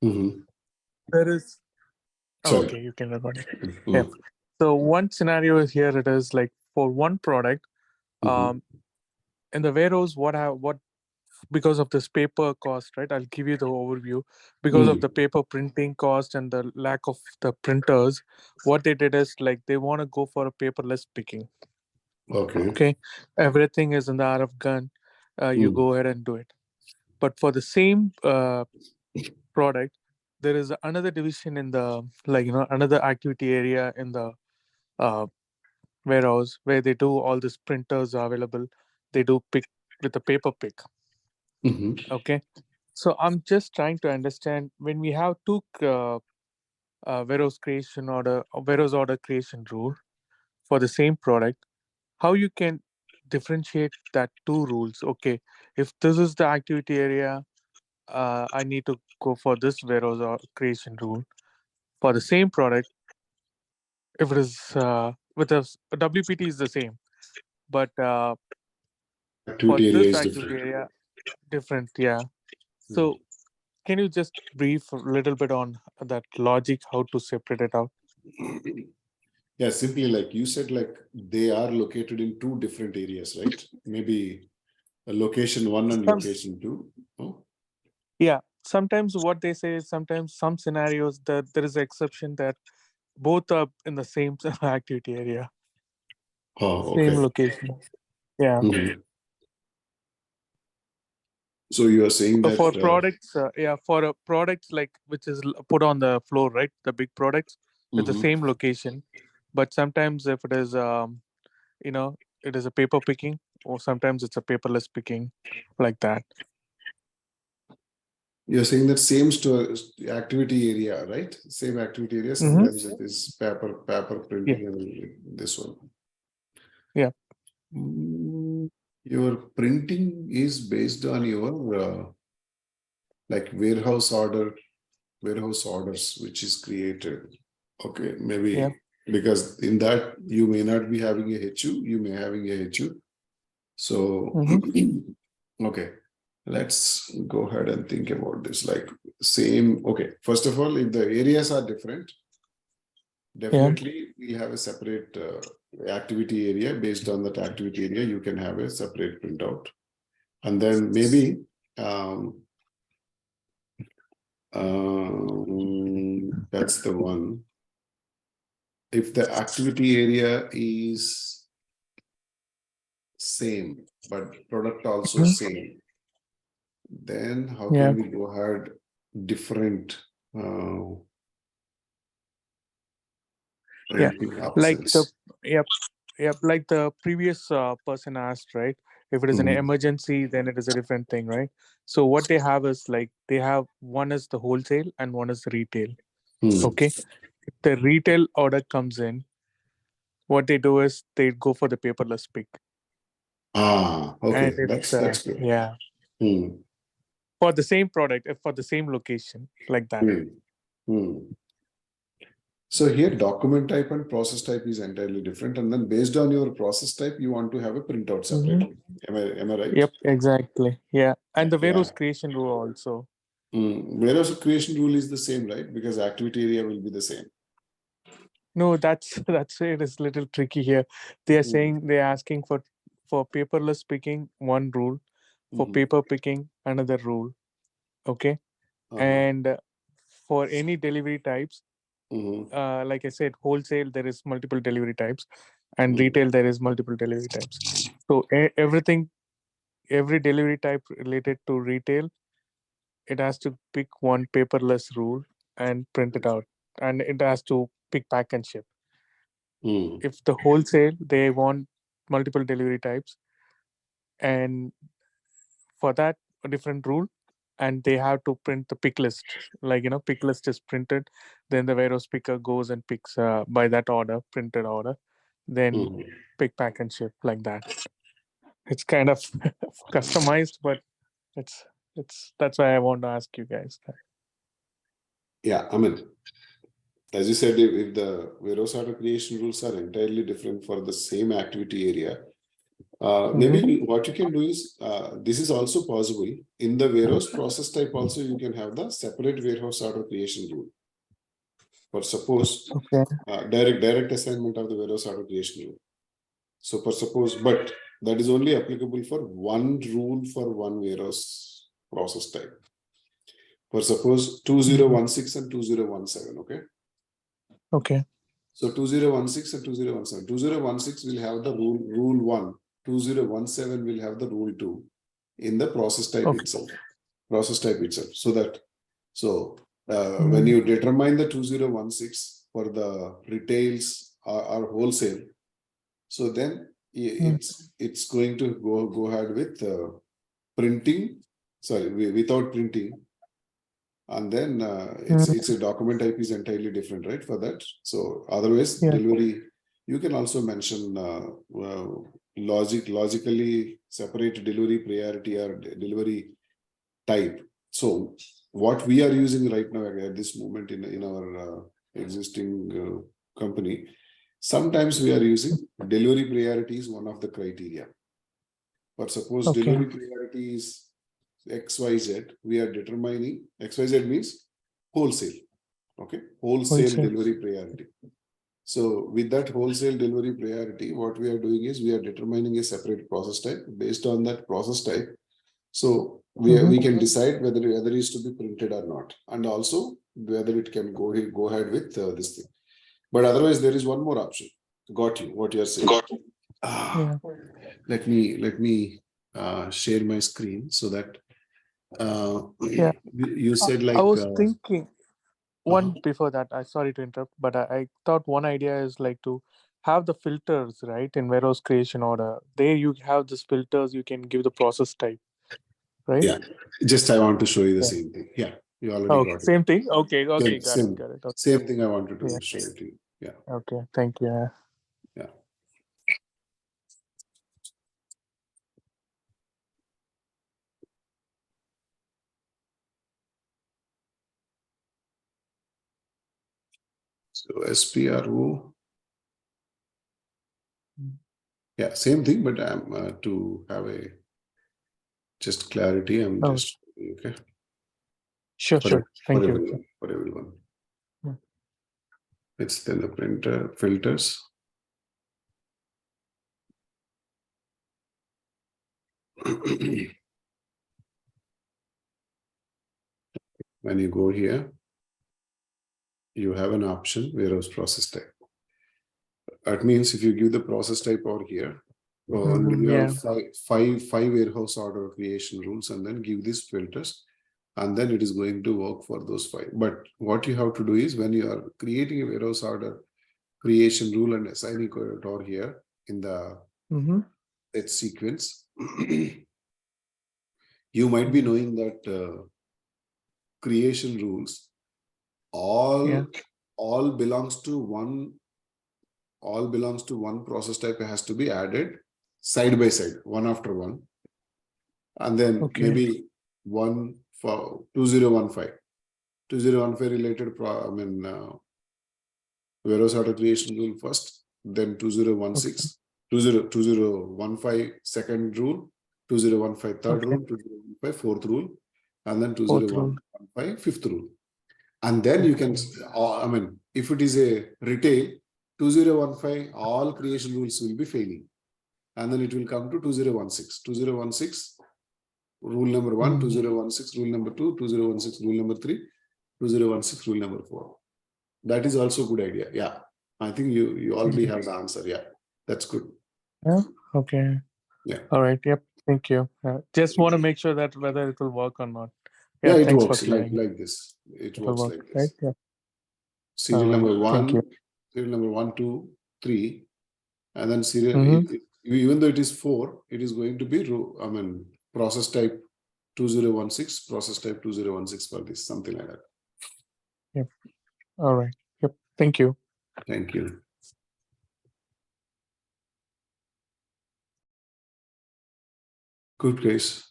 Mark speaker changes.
Speaker 1: Mm-hmm.
Speaker 2: There is
Speaker 1: Sorry.
Speaker 2: okay, you can record it. Yeah.
Speaker 1: Mm-hmm.
Speaker 2: So one scenario is here. It is like for one product,
Speaker 1: Mm-hmm.
Speaker 2: in the warehouse, what because of this paper cost, right? I'll give you the overview. Because of the paper printing cost and the lack of the printers, what they did is like they want to go for a paperless picking.
Speaker 1: Okay.
Speaker 2: Okay, everything is in the RF gun. You
Speaker 1: Mm.
Speaker 2: go ahead and do it. But for the same product, there is another division in the another activity area in the uh, warehouse where they do all these printers are available. They do pick with a paper pick.
Speaker 1: Mm-hmm.
Speaker 2: Okay, so I'm just trying to understand when we have two warehouse order creation rule for the same product, how you can differentiate that two rules. Okay, if this is the activity area, I need to go for this warehouse or creation rule. For the same product, if it is with a WPT is the same, but for
Speaker 1: Activity area
Speaker 2: this
Speaker 1: is
Speaker 2: activity
Speaker 1: different.
Speaker 2: area, different. Yeah.
Speaker 1: Mm.
Speaker 2: So can you just brief a little bit on that logic, how to separate it out?
Speaker 1: Yeah, simply like you said, like they are located in two different areas, right? Maybe a location one and
Speaker 2: Some,
Speaker 1: location two. Oh?
Speaker 2: yeah. Sometimes what they say is sometimes some scenarios that there is an exception that both are in the same activity area,
Speaker 1: Oh,
Speaker 2: same
Speaker 1: okay.
Speaker 2: location. Yeah.
Speaker 1: Mhm. So you are saying
Speaker 2: But for
Speaker 1: that
Speaker 2: products, for products like which is put on the floor, right? The big products with the
Speaker 1: mhm.
Speaker 2: same location. But sometimes if it is, it is a paper picking, or sometimes it's a paperless picking, like that.
Speaker 1: You're saying that same store activity area, right? Same activity area.
Speaker 2: Mm-hmm.
Speaker 1: Sometimes it is paper
Speaker 2: Yeah.
Speaker 1: printing, and this one.
Speaker 2: Yeah.
Speaker 1: Your printing is based on your like warehouse orders, which is created. Okay,
Speaker 2: Yeah.
Speaker 1: maybe because in that you may not be having a HU, you may having a HU. So
Speaker 2: Mm-hmm.
Speaker 1: okay, let's go ahead and think about this. Like same. Okay, first of all, if the areas are different,
Speaker 2: Yeah.
Speaker 1: definitely we'll have a separate activity area. Based on that activity area, you can have a separate printout, and then maybe that's the one. If the activity area is same, but product also
Speaker 2: Mm-hmm.
Speaker 1: same, then how
Speaker 2: Yeah.
Speaker 1: can we go ahead different
Speaker 2: Yeah.
Speaker 1: printing
Speaker 2: Like the
Speaker 1: options?
Speaker 2: Yep. Yep. Like the previous person asked, right? If it is an
Speaker 1: Mhm.
Speaker 2: emergency, then it is a different thing, right? So what they have is like they have one is the wholesale and one is the retail.
Speaker 1: Hmm.
Speaker 2: Okay. If the retail order comes in, what they do is they go for the paperless pick,
Speaker 1: Ah,
Speaker 2: and
Speaker 1: okay,
Speaker 2: it's
Speaker 1: that's good.
Speaker 2: yeah,
Speaker 1: Hmm.
Speaker 2: for the same product, for the same location, like that.
Speaker 1: Hmm. Hmm. So here document type and process type is entirely different, and then based on your process type, you want to have a printout
Speaker 2: Mm-hmm.
Speaker 1: separately. Am I right?
Speaker 2: Yep, exactly. Yeah, and the
Speaker 1: Yeah.
Speaker 2: warehouse creation rule also.
Speaker 1: Whereas creation rule is the same, right? Because activity area will be the same.
Speaker 2: No, that's that's it is little tricky here. They are
Speaker 1: Mm.
Speaker 2: saying they're asking for paperless picking one rule, for
Speaker 1: Mhm.
Speaker 2: paper picking another rule. Okay,
Speaker 1: Uh-huh.
Speaker 2: and for any delivery types,
Speaker 1: Mhm.
Speaker 2: like I said, wholesale there is multiple delivery types, and
Speaker 1: Mhm.
Speaker 2: retail there is multiple delivery types. So everything, every delivery type related to retail, it has to pick one paperless rule and print it out, and it has to pick, pack, and ship.
Speaker 1: Mm.
Speaker 2: If the wholesale, they want multiple delivery types, and for that a different rule, and they have to print the pick list. Like pick list is printed, then the warehouse picker goes and picks by that order, printed order, then
Speaker 1: Mhm.
Speaker 2: pick, pack, and ship, like that. It's kind of customized, but it's that's why I want to ask you guys that.
Speaker 1: Yeah, I mean, as you said, if the warehouse order creation rules are entirely different for the same activity area, Maybe what you can do is, this is also possible in the warehouse process type also, you can have the separate warehouse order creation rule. For suppose
Speaker 2: Okay.
Speaker 1: direct assignment of the warehouse order creation rule. So for suppose, but that is only applicable for one rule for one warehouse process type. For suppose 2016 and 2017, okay?
Speaker 2: Okay.
Speaker 1: So 2016 and 2017. 2016 will have the rule 1, 2017 will have the rule 2 in the process type
Speaker 2: Okay.
Speaker 1: itself. Process type itself. So when you determine the 2016 for the retails or wholesale, so then it's going to go ahead with printing, without printing, and then it's a document type is entirely different, right, for that. So otherwise,
Speaker 2: Yeah.
Speaker 1: delivery, you can also mention logically separate delivery priority or delivery type. So what we are using right now at this moment in our existing company, sometimes we are using delivery priority is one of the criteria. But suppose
Speaker 2: Okay.
Speaker 1: delivery priority is XYZ, we are determining XYZ means wholesale. Okay, wholesale delivery priority. So with that wholesale delivery priority, what we are doing is we are determining a separate process type. Based on that process type, so we can decide whether it is to be printed or not, and also whether it can go ahead with this thing. But otherwise, there is one more option. Got you? What you are saying?
Speaker 2: Yeah.
Speaker 1: Let me share my screen so that
Speaker 2: Yeah.
Speaker 1: you said
Speaker 2: I
Speaker 1: like
Speaker 2: was thinking one
Speaker 1: uh-huh.
Speaker 2: before that. I sorry to interrupt, but I thought one idea is like to have the filters right in warehouse creation order. There you have these filters. You can give the process type, right?
Speaker 1: Yeah, just I want to show you the
Speaker 2: Yeah.
Speaker 1: same thing. Yeah, you already
Speaker 2: Okay.
Speaker 1: got it.
Speaker 2: Same thing. Okay. Okay. Got it.
Speaker 1: Same,
Speaker 2: Got it. Okay.
Speaker 1: same thing I wanted
Speaker 2: Yeah.
Speaker 1: to show it to you. Yeah,
Speaker 2: Okay. Thank you. Yeah.
Speaker 1: yeah. So SPRO, yeah, same thing, but I'm to have a just clarity. I'm
Speaker 2: Oh,
Speaker 1: just okay
Speaker 2: sure.
Speaker 1: for
Speaker 2: Sure.
Speaker 1: for
Speaker 2: Thank you.
Speaker 1: everyone. For everyone,
Speaker 2: Yeah.
Speaker 1: it's then the printer filters. When you go here, you have an option warehouse process type. That means if you give the process type over here, you
Speaker 2: Yeah.
Speaker 1: have five warehouse order creation rules, and then give these filters, and then it is going to work for those five. But what you have to do is when you are creating a warehouse order creation rule and assigning it over here in the set sequence, you might be knowing that creation rules
Speaker 2: Yeah.
Speaker 1: all belongs to one process type. Has to be added side by side, one after one, and then
Speaker 2: Okay.
Speaker 1: maybe one for 2015 related warehouse order creation rule first, then 2016 2015 second rule, 2015 third
Speaker 2: Okay.
Speaker 1: rule, 2015 fourth rule, and then
Speaker 2: Fourth rule.
Speaker 1: 2015 fifth rule. And then you can, if it is a retail, 2015 all creation rules will be failing, and then it will come to 2016 rule number 1, 2016 rule number 2, 2016 rule number 3, 2016 rule number 4. That is also a good idea. Yeah, I think you already have the answer. Yeah, that's good.
Speaker 2: Yeah. Okay.
Speaker 1: Yeah,
Speaker 2: All right. Yep. Thank you. Just want to make sure that whether it will work or not.
Speaker 1: yeah,
Speaker 2: Yeah.
Speaker 1: it
Speaker 2: Thanks for
Speaker 1: works
Speaker 2: clearing.
Speaker 1: like this. It
Speaker 2: It will
Speaker 1: works
Speaker 2: work,
Speaker 1: like
Speaker 2: right?
Speaker 1: this.
Speaker 2: Yeah. All
Speaker 1: Serial
Speaker 2: right.
Speaker 1: number
Speaker 2: Thank you.
Speaker 1: 1, 2, 3, and then serial. Even though it is 4, it is going to be process type 2016, process type 2016 for this, something like that.
Speaker 2: Yep. All right. Yep. Thank you.
Speaker 1: Thank you. Good case.